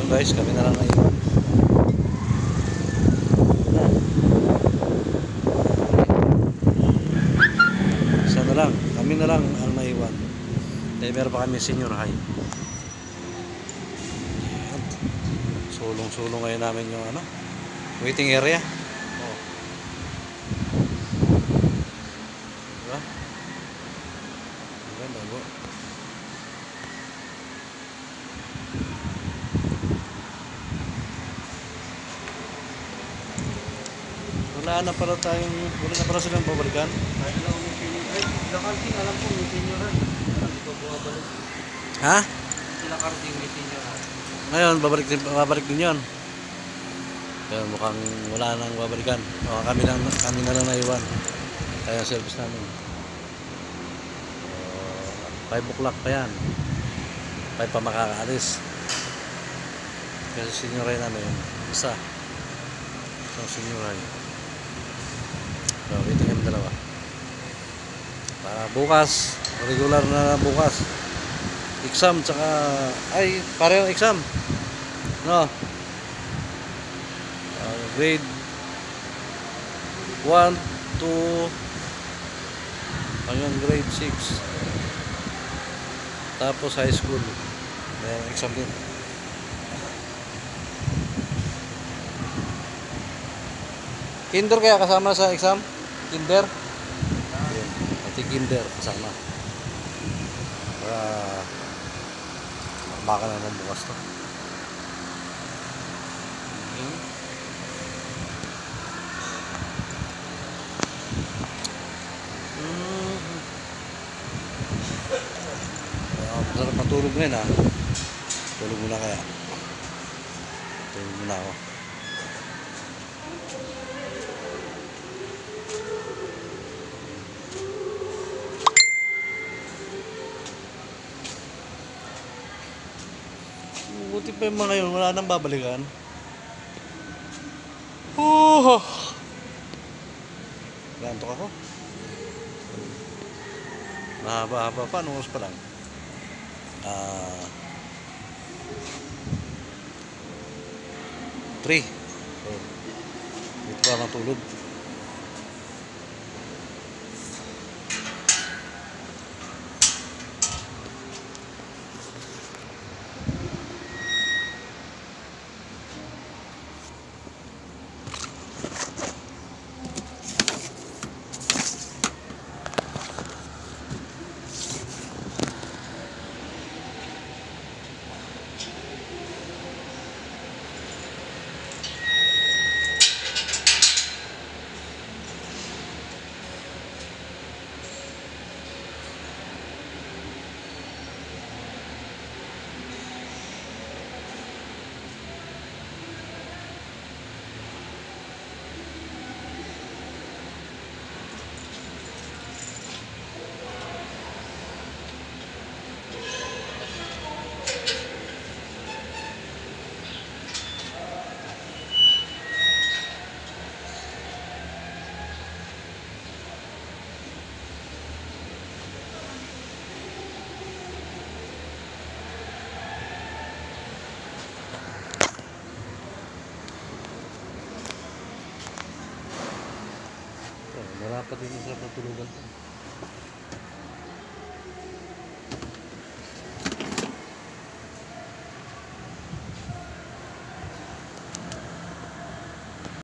Ayun guys, kami na lang naiwan. Isa na lang, kami na lang ang naiwan. Dahil meron pa kami senior high. Sulong-sulong ngayon namin yung ano, waiting area. Oh. Diba? Diba, bago. Wala na pala silang babalikan. Sila Karting, alam ko, may senyoran. Hindi ko bumabalik. Ha? Sila Karting, may senyoran. Ngayon, babalik din yun. Kaya mukhang wala nang babalikan. O, kami na lang naiwan. Kaya ang service namin. 5 o'clock pa yan. 5 pa makakaalis. Kasi senioray namin. Isa. Isang senioray. So, waiting kami dalawa. Para bukas, regular na bukas. Exam, tsaka, ay, parehong exam. No? Grade 1 to hanggang grade 6. Tapos high school. May exam din. Kinder kaya kasama sa exam? Kinder? Ayun, pati kinder kasama. Para baka naman bukas to. Masarap matulog na yun ha. Tulog muna kaya. Tulog muna ako. Buti pa yung mga yun, wala nang babalikan. Gantok ako. Mahaba-haba pa, anong oras pa lang? 3. So, dito pa lang tulog. Wala pa din sa patulugan.